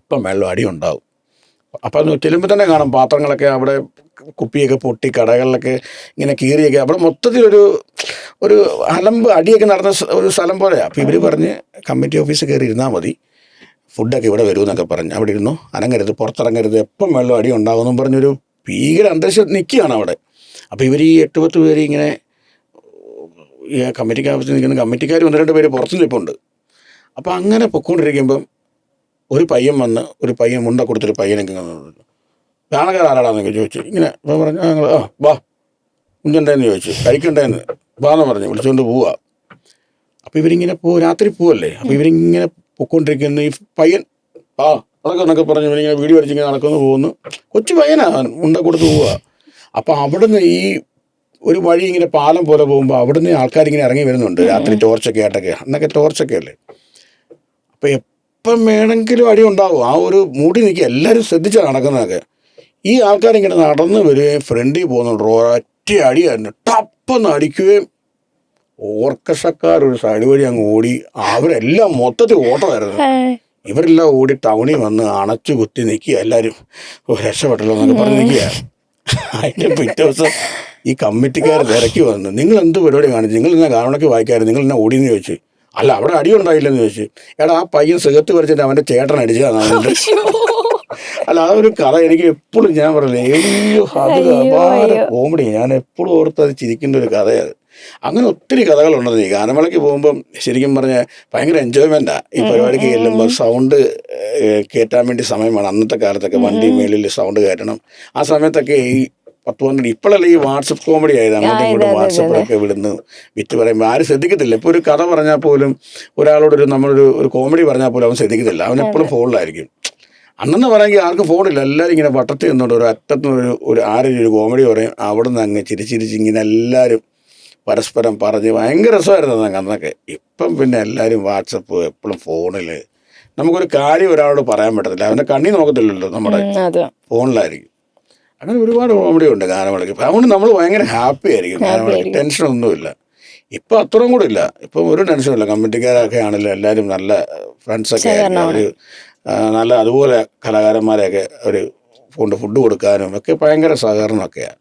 എപ്പം വെള്ളം അടി ഉണ്ടാവും. അപ്പം ചെല്ലുമ്പോൾ തന്നെ കാണാം പാത്രങ്ങളൊക്കെ അവിടെ കുപ്പിയൊക്കെ പൊട്ടി കടകളിലൊക്കെ ഇങ്ങനെ കീറിയൊക്കെ അവിടെ മൊത്തത്തിലൊരു ഒരു അലമ്പ് അടിയൊക്കെ നടന്ന ഒരു സ്ഥലം പോലെയാണ്. അപ്പോൾ ഇവർ പറഞ്ഞ് കമ്മിറ്റി ഓഫീസിൽ കയറി ഇരുന്നാൽ മതി, ഫുഡൊക്കെ ഇവിടെ വരുമെന്നൊക്കെ പറഞ്ഞ് അവിടെ ഇരുന്നു, അനങ്ങരുത്, പുറത്തിറങ്ങരുത്, എപ്പം വെള്ളം അടി ഉണ്ടാകുമെന്നും പറഞ്ഞൊരു ഭീകര അന്തരീക്ഷം നിൽക്കുകയാണ് അവിടെ. അപ്പോൾ ഇവർ ഈ 8-10 പേര് ഇങ്ങനെ ഈ കമ്മിറ്റിക്ക് ആവശ്യം നിൽക്കുന്ന കമ്മിറ്റിക്കാർ 1-2 പേര് പുറത്ത് നിൽപ്പുണ്ട്. അപ്പോൾ അങ്ങനെ പൊയ്ക്കൊണ്ടിരിക്കുമ്പം ഒരു പയ്യൻ വന്ന്, ഒരു പയ്യൻ മുണ്ട കൊടുത്തൊരു പയ്യനൊക്കെ കാണക്കാർ ആരാടാന്നൊക്കെ ചോദിച്ചു. ഇങ്ങനെ അപ്പോൾ പറഞ്ഞു ഞങ്ങൾ വാ കുഞ്ഞുണ്ടേന്ന് ചോദിച്ചു, കഴിക്കണ്ടേന്ന് വാന്ന് പറഞ്ഞു വിളിച്ചുകൊണ്ട് പോവുക. അപ്പോൾ ഇവരിങ്ങനെ രാത്രി പോവല്ലേ, അപ്പോൾ ഇവരിങ്ങനെ പൊയ്ക്കൊണ്ടിരിക്കുന്നു. ഈ പയ്യൻ അതൊക്കെ പറഞ്ഞു ഇവരിങ്ങനെ വീഡിയോ അടിച്ചിങ്ങനെ നടക്കുന്നു, പോകുന്നു. കൊച്ചു പയ്യനാണ്, മുണ്ട കൊടുത്ത് പോവുക. അപ്പോൾ അവിടുന്ന് ഈ ഒരു വഴി ഇങ്ങനെ പാലം പോലെ പോകുമ്പോൾ അവിടുന്ന് ആൾക്കാരിങ്ങനെ ഇറങ്ങി വരുന്നുണ്ട് രാത്രി ടോർച്ചൊക്കെ ആയിട്ടൊക്കെ. അന്നൊക്കെ ടോർച്ചൊക്കെ അല്ലേ. അപ്പോൾ എപ്പം വേണമെങ്കിലും അടി ഉണ്ടാവും. ആ ഒരു മൂടി നിൽക്കുക, എല്ലാവരും ശ്രദ്ധിച്ചാണ് നടക്കുന്നതൊക്കെ. ഈ ആൾക്കാരിങ്ങനെ നടന്ന് വരികയും ഫ്രണ്ടിൽ പോകുന്നുണ്ട്, ഒറ്റ അടിയായിരുന്നു, ടപ്പെന്ന് അടിക്കുകയും ഓർക്കസ്ട്രക്കാരൊരു സൈഡ് വഴി അങ്ങ് ഓടി. അവരെല്ലാം മൊത്തത്തിൽ ഓട്ടമായിരുന്നു. ഇവരെല്ലാം ഓടി ടൗണിൽ വന്ന് അണച്ചു കുത്തി നിൽക്കുക, എല്ലാവരും രക്ഷപ്പെട്ടല്ലോ എന്നൊക്കെ പറഞ്ഞ് നിൽക്കുക. അതിൻ്റെ പിറ്റേ ദിവസം ഈ കമ്മിറ്റിക്കാർ തിരക്കി വന്നു, നിങ്ങൾ എന്ത് പരിപാടി കാണിച്ചു, നിങ്ങൾ ഇന്നെ കാണണക്ക് വായിക്കാറ്, നിങ്ങൾ എന്നെ ഓടിയെന്ന് ചോദിച്ചു. അല്ല അവിടെ അടി ഉണ്ടായില്ലെന്ന് ചോദിച്ചു. എടാ ആ പയ്യൻ സിഗരറ്റ് വലിച്ചിട്ട് അവൻ്റെ ചേട്ടൻ അടിച്ചതാണ്. അല്ല അതൊരു കഥ എനിക്ക് എപ്പോഴും ഞാൻ പറഞ്ഞില്ലേ, അത് അപാര കോമഡി. ഞാൻ എപ്പോഴും ഓർത്ത് അത് ചിരിക്കേണ്ട ഒരു കഥയാണ്. അങ്ങനെ ഒത്തിരി കഥകളുണ്ടെന്ന്. ഈ ഗാനമേളയ്ക്ക് പോകുമ്പം ശരിക്കും പറഞ്ഞാൽ ഭയങ്കര എൻജോയ്മെൻറ്റാണ്. ഈ പരിപാടിക്ക് ചെല്ലുമ്പോൾ സൗണ്ട് കയറ്റാൻ വേണ്ടി സമയമാണ്. അന്നത്തെ കാലത്തൊക്കെ വണ്ടി മേളിൽ സൗണ്ട് കയറ്റണം. ആ സമയത്തൊക്കെ ഈ 10-12 ഇപ്പോഴല്ലേ ഈ വാട്സപ്പ് കോമഡി ആയത്, അങ്ങോട്ടും ഇങ്ങോട്ടും വാട്സപ്പിലൊക്കെ വിടുന്നു വിറ്റ് പറയുമ്പോൾ ആരും ശ്രദ്ധിക്കത്തില്ല. ഇപ്പോൾ ഒരു കഥ പറഞ്ഞാൽ പോലും ഒരാളോടൊരു നമ്മളൊരു കോമഡി പറഞ്ഞാൽ പോലും അവൻ ശ്രദ്ധിക്കത്തില്ല, അവനെപ്പോഴും ഫോണിലായിരിക്കും. അന്നെന്ന് പറയുമെങ്കിൽ ആർക്കും ഫോണില്ല, എല്ലാവരും ഇങ്ങനെ വട്ടത്തിൽ നിന്നുകൊണ്ട് ഒരു അറ്റത്തുനിന്ന് ഒരു ആരെങ്കിലും ഒരു കോമഡി പറയും, അവിടെ നിന്ന് അങ്ങ് ചിരിച്ചിരിച്ച് ഇങ്ങനെ എല്ലാവരും പരസ്പരം പറഞ്ഞ് ഭയങ്കര രസമായിരുന്നു അന്നൊക്കെ. ഇപ്പം പിന്നെ എല്ലാവരും വാട്സപ്പ്, എപ്പോഴും ഫോണിൽ. നമുക്കൊരു കാര്യം ഒരാളോട് പറയാൻ പറ്റത്തില്ല, അവൻ്റെ കണ്ണി നോക്കത്തില്ലല്ലോ, നമ്മുടെ ഫോണിലായിരിക്കും. അങ്ങനെ ഒരുപാട് കോമഡി ഉണ്ട് ഗാനമേളയ്ക്ക്. അതുകൊണ്ട് നമ്മൾ ഭയങ്കര ഹാപ്പി ആയിരിക്കും ഗാനമേളയ്ക്ക്, ടെൻഷനൊന്നുമില്ല. ഇപ്പം അത്രയും കൂടെ ഇല്ല, ഇപ്പം ഒരു ടെൻഷനില്ല. കമ്മിറ്റിക്കാരൊക്കെ ആണെങ്കിലും എല്ലാവരും നല്ല ഫ്രണ്ട്സൊക്കെ ആയിരിക്കും. അവർ നല്ല അതുപോലെ കലാകാരന്മാരെയൊക്കെ അവർ കൊണ്ട് ഫുഡ് കൊടുക്കാനും ഒക്കെ ഭയങ്കര സഹകരണമൊക്കെയാണ്.